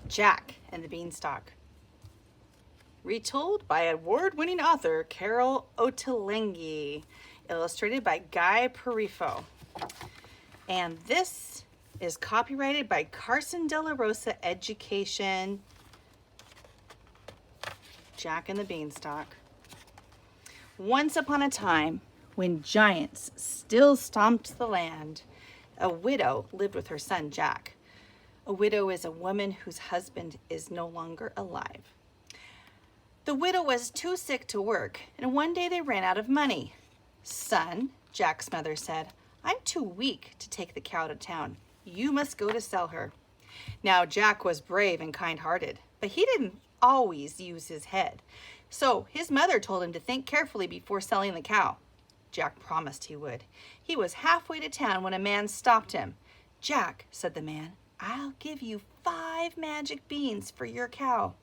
Jack and the Beanstalk. Retold by award-winning author Carol Ottolenghi, illustrated by Guy Perifo. And this is copyrighted by Carson De La Rosa Education. Jack and the Beanstalk. Once upon a time, when giants still stomped the land, a widow lived with her son Jack. A widow is a woman whose husband is no longer alive. The widow was too sick to work, and one day they ran out of money. "Son," Jack's mother said, "I'm too weak to take the cow to town. You must go to sell her." Now, Jack was brave and kind-hearted, but he didn't always use his head. So his mother told him to think carefully before selling the cow. Jack promised he would. He was halfway to town when a man stopped him. "Jack," said the man, "I'll give you 5 magic beans for your cow."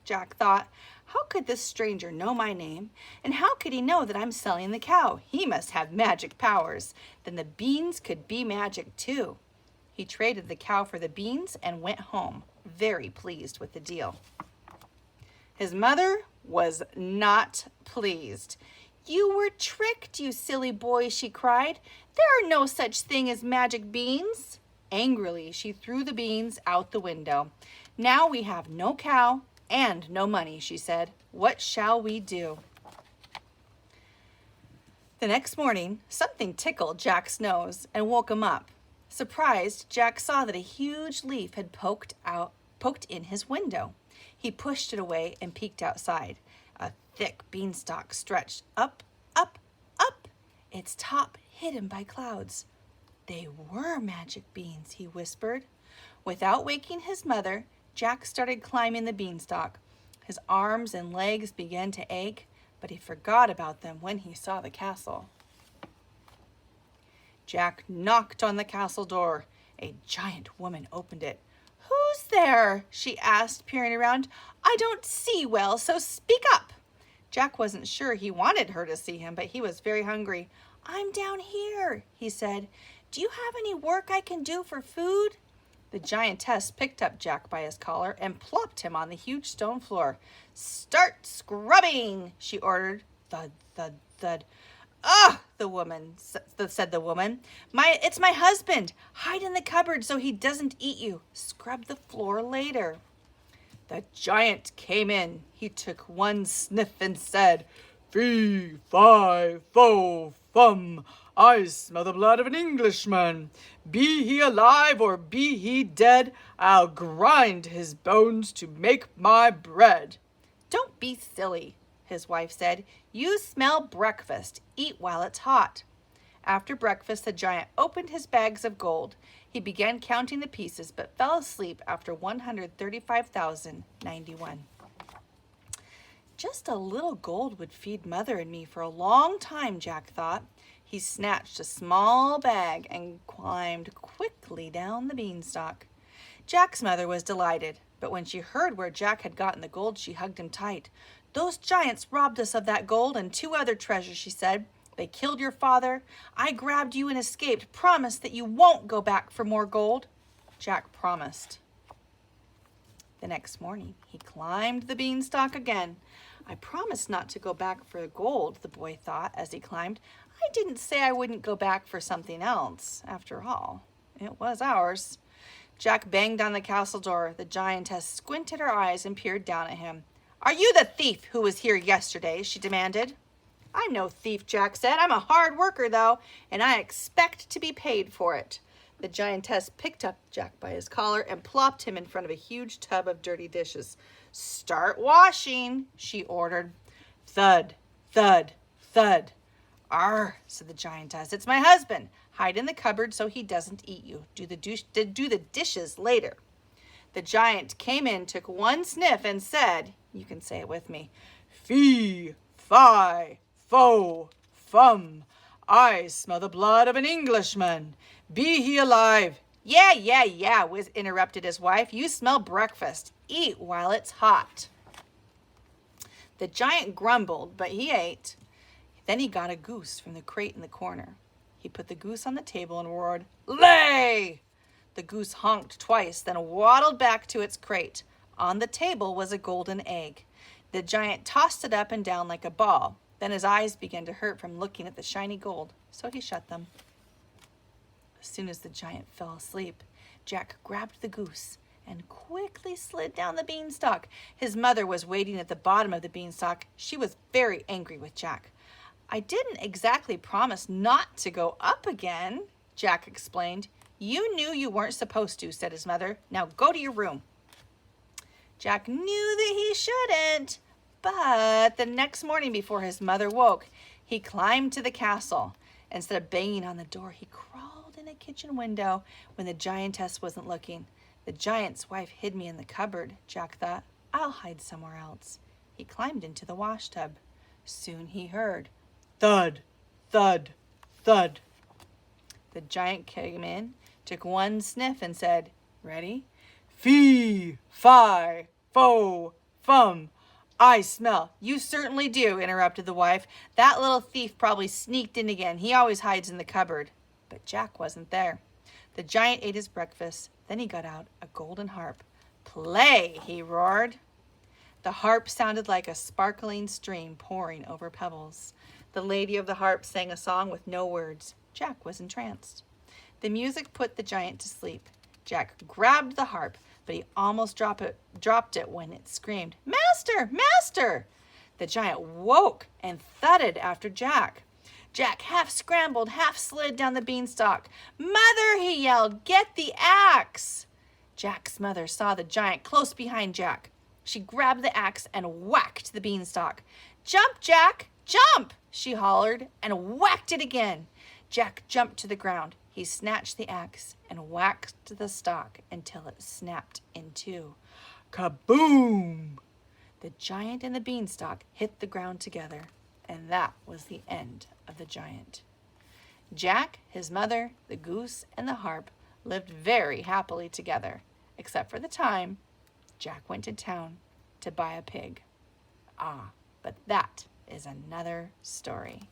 Jack thought, how could this stranger know my name? And how could he know that I'm selling the cow? He must have magic powers. Then the beans could be magic too. He traded the cow for the beans and went home, very pleased with the deal. His mother was not pleased. "You were tricked, you silly boy," she cried. "There are no such thing as magic beans." Angrily, she threw the beans out the window. "Now we have no cow and no money," she said. "What shall we do?" The next morning, something tickled Jack's nose and woke him up. Surprised, Jack saw that a huge leaf had poked in his window. He pushed it away and peeked outside. A thick beanstalk stretched up, up, up, its top hidden by clouds. "They were magic beans," he whispered. Without waking his mother, Jack started climbing the beanstalk. His arms and legs began to ache, but he forgot about them when he saw the castle. Jack knocked on the castle door. A giant woman opened it. "Who's there?" she asked, peering around. "I don't see well, so speak up." Jack wasn't sure he wanted her to see him, but he was very hungry. "I'm down here," he said. "Do you have any work I can do for food?" The giantess picked up Jack by his collar and plopped him on the huge stone floor. "Start scrubbing," she ordered. Thud, thud, thud. "Ugh," said the woman. It's my husband. Hide in the cupboard so he doesn't eat you. Scrub the floor later." The giant came in. He took one sniff and said, "Fee, fi, fo, fum. I smell the blood of an Englishman. Be he alive or be he dead, I'll grind his bones to make my bread." "Don't be silly," his wife said. "You smell breakfast. Eat while it's hot." After breakfast, the giant opened his bags of gold. He began counting the pieces, but fell asleep after 135,091. Just a little gold would feed Mother and me for a long time, Jack thought. He snatched a small bag and climbed quickly down the beanstalk. Jack's mother was delighted, but when she heard where Jack had gotten the gold, she hugged him tight. "Those giants robbed us of that gold and 2 other treasures," she said. "They killed your father. I grabbed you and escaped. Promise that you won't go back for more gold." Jack promised. The next morning, he climbed the beanstalk again. "I promised not to go back for the gold," the boy thought as he climbed. "I didn't say I wouldn't go back for something else. After all, it was ours." Jack banged on the castle door. The giantess squinted her eyes and peered down at him. "Are you the thief who was here yesterday?" she demanded. "I'm no thief," Jack said. "I'm a hard worker, though, and I expect to be paid for it." The giantess picked up Jack by his collar and plopped him in front of a huge tub of dirty dishes. "Start washing," she ordered. Thud, thud, thud. "Arr," said the giantess. "It's my husband. Hide in the cupboard so he doesn't eat you. Do the dishes later." The giant came in, took one sniff, and said, you can say it with me, "Fee, fi, fo, fum. I smell the blood of an Englishman. Be he alive." Yeah, interrupted his wife. "You smell breakfast. Eat while it's hot." The giant grumbled, but he ate. Then he got a goose from the crate in the corner. He put the goose on the table and roared, "Lay!" The goose honked twice, then waddled back to its crate. On the table was a golden egg. The giant tossed it up and down like a ball. Then his eyes began to hurt from looking at the shiny gold, so he shut them. As soon as the giant fell asleep, Jack grabbed the goose and quickly slid down the beanstalk. His mother was waiting at the bottom of the beanstalk. She was very angry with Jack. "I didn't exactly promise not to go up again," Jack explained. "You knew you weren't supposed to," said his mother. "Now go to your room." Jack knew that he shouldn't, but the next morning before his mother woke, he climbed to the castle. Instead of banging on the door, he crawled in a kitchen window when the giantess wasn't looking. "The giant's wife hid me in the cupboard," Jack thought. "I'll hide somewhere else." He climbed into the washtub. Soon he heard thud, thud, thud. The giant came in, took one sniff, and said, "Ready?" "Fee, fi, fo, fum. I smell." "You certainly do," interrupted the wife. "That little thief probably sneaked in again. He always hides in the cupboard." But Jack wasn't there. The giant ate his breakfast. Then he got out a golden harp. "Play," he roared. The harp sounded like a sparkling stream pouring over pebbles. The lady of the harp sang a song with no words. Jack was entranced. The music put the giant to sleep. Jack grabbed the harp, but he almost dropped it when it screamed, "Master! Master!" The giant woke and thudded after Jack. Jack half scrambled, half slid down the beanstalk. "Mother!" he yelled. "Get the axe!" Jack's mother saw the giant close behind Jack. She grabbed the axe and whacked the beanstalk. "Jump, Jack! Jump!" she hollered, and whacked it again. Jack jumped to the ground. He snatched the axe and whacked the stalk until it snapped in two. Kaboom! The giant and the beanstalk hit the ground together, and that was the end of the giant. Jack, his mother, the goose, and the harp lived very happily together, except for the time Jack went to town to buy a pig. Ah, but that is another story.